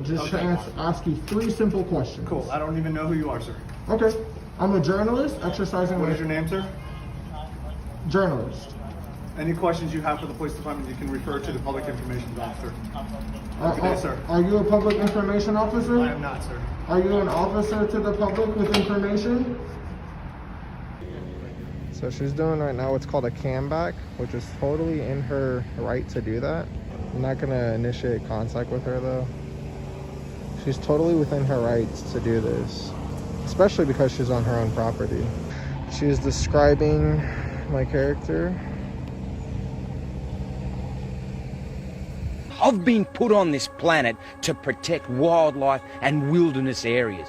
just ask you 3 simple questions. Cool. I don't even know who you are, sir. Okay. I'm a journalist exercising. What is your name, sir? Journalist. Any questions you have for the police department, you can refer to the public information officer. Okay, sir. Are you a public information officer? I am not, sir. Are you an officer to the public with information? So she's doing right now what's called a cam back, which is totally in her right to do that. I'm not gonna initiate contact with her though. She's totally within her rights to do this, especially because she's on her own property. She is describing my character. I've been put on this planet to protect wildlife and wilderness areas.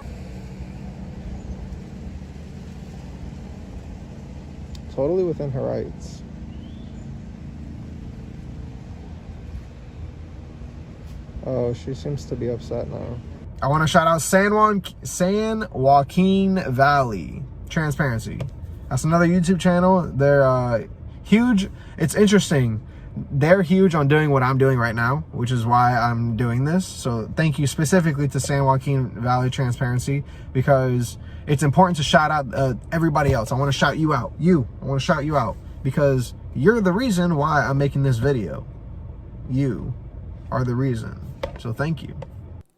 Totally within her rights. Oh, she seems to be upset now. I want to shout out San Joaquin Valley Transparency. That's another YouTube channel. They're huge. It's interesting. They're huge on doing what I'm doing right now, which is why I'm doing this. So thank you specifically to San Joaquin Valley Transparency, because it's important to shout out everybody else. I want to shout you out. I want to shout you out because you're the reason why I'm making this video. You are the reason. So thank you.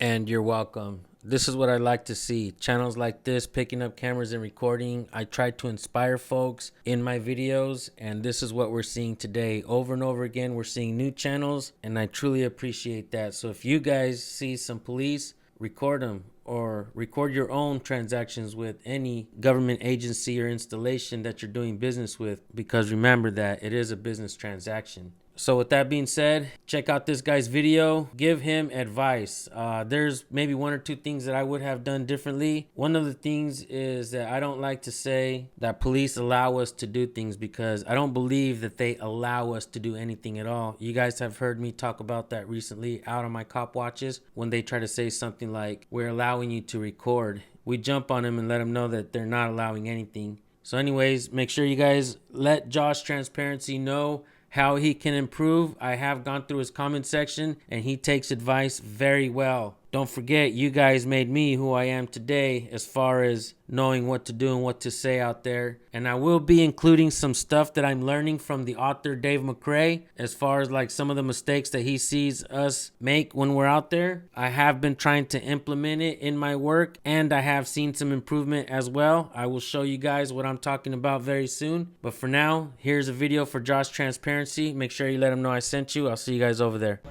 And you're welcome. This is what I like to see. Channels like this, picking up cameras and recording. I try to inspire folks in my videos, and this is what we're seeing today. Over and over again, we're seeing new channels, and I truly appreciate that. So if you guys see some police, record them, or record your own transactions with any government agency or installation that you're doing business with, because remember that it is a business transaction. So with that being said, check out this guy's video. Give him advice. There's maybe 1 or 2 things that I would have done differently. One of the things is that I don't like to say that police allow us to do things, because I don't believe that they allow us to do anything at all. You guys have heard me talk about that recently out on my cop watches when they try to say something like, we're allowing you to record. We jump on them and let them know that they're not allowing anything. So anyways, make sure you guys let Josh Transparency know how he can improve. I have gone through his comment section and he takes advice very well. Don't forget, you guys made me who I am today as far as knowing what to do and what to say out there. And I will be including some stuff that I'm learning from the author Dave McCrae, as far as like some of the mistakes that he sees us make when we're out there. I have been trying to implement it in my work, and I have seen some improvement as well. I will show you guys what I'm talking about very soon. But for now, here's a video for Josh Transparency. Make sure you let him know I sent you. I'll see you guys over there.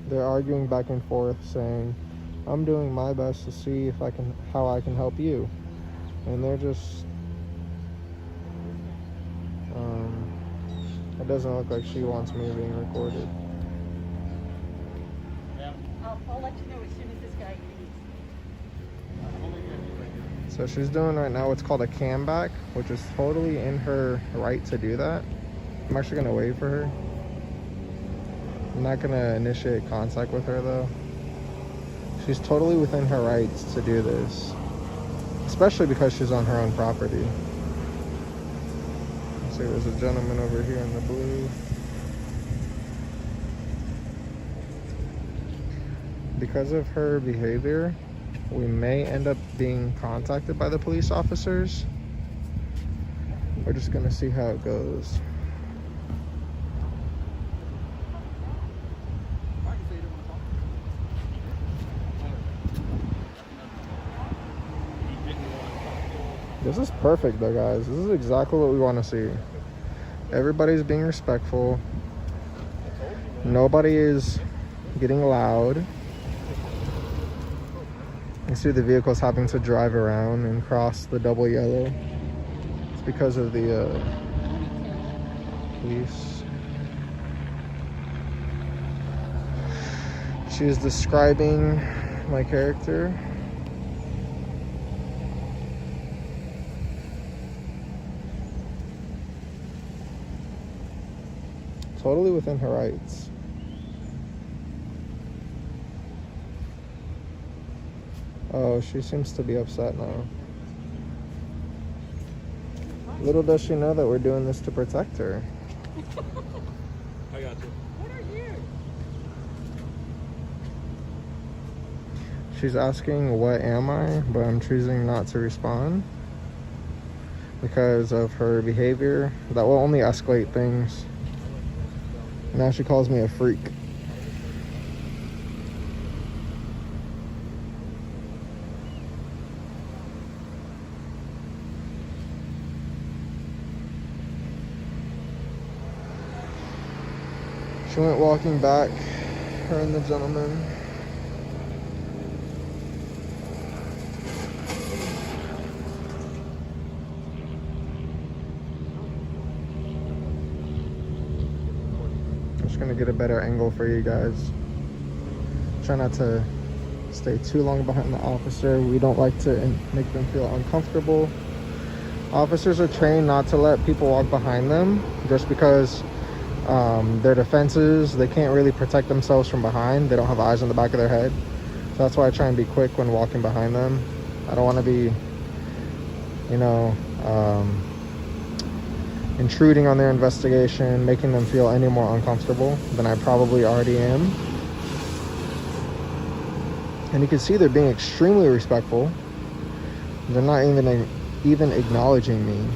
They're arguing back and forth saying, I'm doing my best to see if how I can help you. And they're just, it doesn't look like she wants me being recorded. I'll let you know as soon as this guy leaves. So she's doing right now what's called a cam back, which is totally in her right to do that. I'm actually gonna wait for her. I'm not gonna initiate contact with her though. She's totally within her rights to do this, especially because she's on her own property. Let's see, there's a gentleman over here in the blue. Because of her behavior, we may end up being contacted by the police officers. We're just gonna see how it goes. This is perfect though, guys. This is exactly what we want to see. Everybody's being respectful. Nobody is getting loud. You see the vehicles having to drive around and cross the double yellow. It's because of the police. She is describing my character. Totally within her rights. Oh, she seems to be upset now. Little does she know that we're doing this to protect her. I got you. What are you? She's asking, what am I? But I'm choosing not to respond because of her behavior. That will only escalate things. Now she calls me a freak. She went walking back, her and the gentleman. I'm just gonna get a better angle for you guys. Try not to stay too long behind the officer. We don't like to make them feel uncomfortable. Officers are trained not to let people walk behind them just because their defenses, they can't really protect themselves from behind. They don't have eyes on the back of their head. So that's why I try and be quick when walking behind them. I don't want to be, you know, intruding on their investigation, making them feel any more uncomfortable than I probably already am. And you can see they're being extremely respectful. They're not even acknowledging me.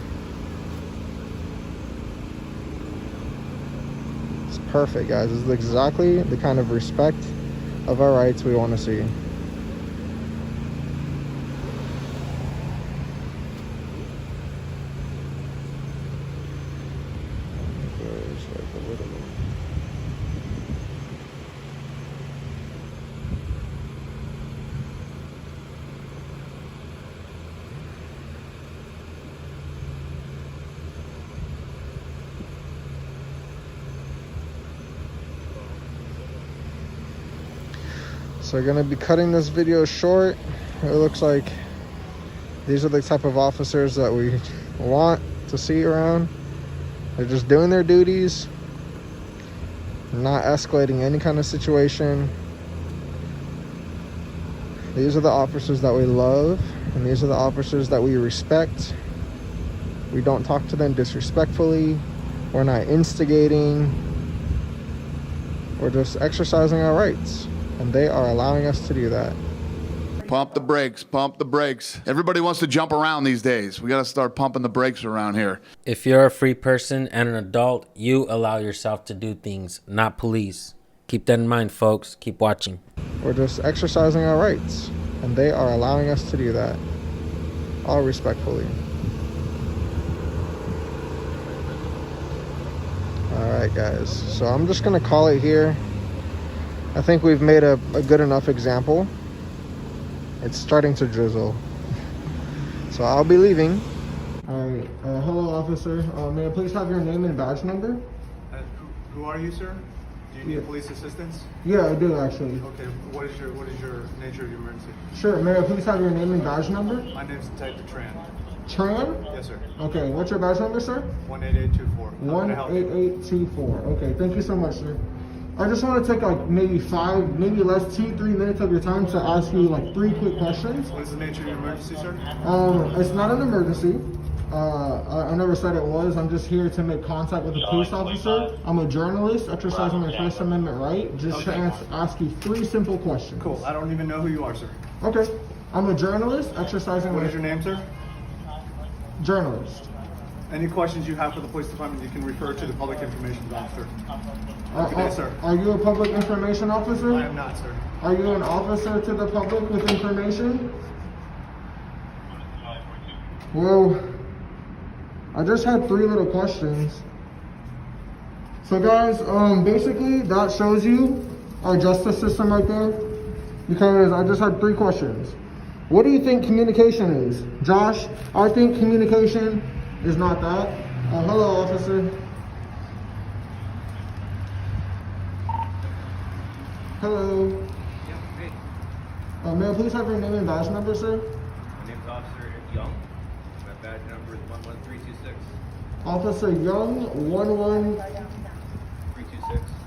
It's perfect, guys. This is exactly the kind of respect of our rights we want to see. So we're gonna be cutting this video short. It looks like these are the type of officers that we want to see around. They're just doing their duties, not escalating any kind of situation. These are the officers that we love, and these are the officers that we respect. We don't talk to them disrespectfully. We're not instigating. We're just exercising our rights. And they are allowing us to do that. Pump the brakes, pump the brakes. Everybody wants to jump around these days. We got to start pumping the brakes around here. If you're a free person and an adult, you allow yourself to do things, not police. Keep that in mind, folks. Keep watching. We're just exercising our rights. And they are allowing us to do that. All respectfully. Alright, guys. So I'm just going to call it here. I think we've made a good enough example. It's starting to drizzle. So I'll be leaving. Alright, hello officer. May I please have your name and badge number? Who are you, sir? Do you need police assistance? Yeah, I do actually. Okay, what is your nature of your emergency? Sure, may I please have your name and badge number? My name's Detective Tran. Tran? Yes, sir. Okay, what's your badge number, sir? 18824. 18824. Okay, thank you so much, sir. I just want to take like maybe 5, maybe less, 2-3 minutes of your time to ask you like 3 quick questions. What is the nature of your emergency, sir? It's not an emergency. I never said it was. I'm just here to make contact with a police officer. I'm a journalist exercising my First Amendment right. Just to ask you 3 simple questions. Cool. I don't even know who you are, sir. Okay. I'm a journalist exercising What my... is your name, sir? Journalist. Any questions you have for the police department, you can refer to the public information officer. Good day, sir. Are you a public information officer? I am not, sir. Are you an officer to the public with information? Well, I just had 3 little questions. So guys, basically that shows you our justice system right there. Because I just had 3 questions. What do you think communication is? Josh, I think communication is not that. Hello, officer. Hello. Yeah, hey. May I please have your name and badge number, sir? My name's Officer Young. My badge number is 11326. Officer Young, 326.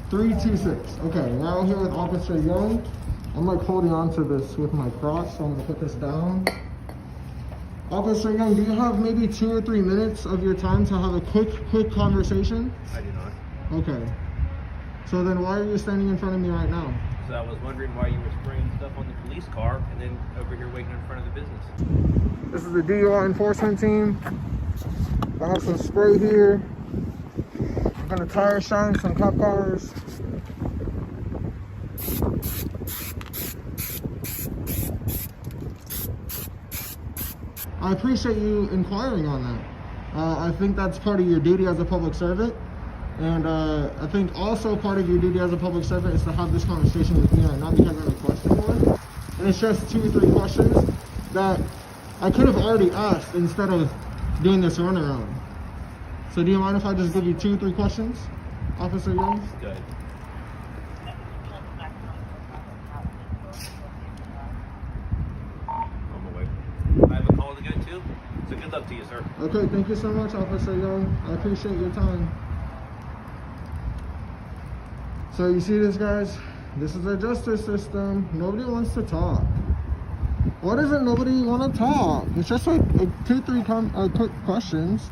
11326. Okay, we're out here with Officer Young. I'm like holding on to this with my crotch, so I'm gonna put this down. Officer Young, do you have maybe 2 or 3 minutes of your time to have a quick conversation? I do not. Okay. So then why are you standing in front of me right now? So I was wondering why you were spraying stuff on the police car and then over here waiting in front of the business. This is the DUI enforcement team. I have some spray here. I'm gonna tire shine some cop cars. I appreciate you inquiring on that. I think that's part of your duty as a public servant. And I think also part of your duty as a public servant is to have this conversation with me right now because I have a question for it. And it's just 2 or 3 questions that I could have already asked instead of doing this runaround. So do you mind if I just give you 2 or 3 questions, Officer Young? Good. On my way. I have a call to go to, so good luck to you, sir. Okay, thank you so much, Officer Young. I appreciate your time. So you see this, guys? This is our justice system. Nobody wants to talk. Why doesn't nobody want to talk? It's just like 2, 3 quick questions.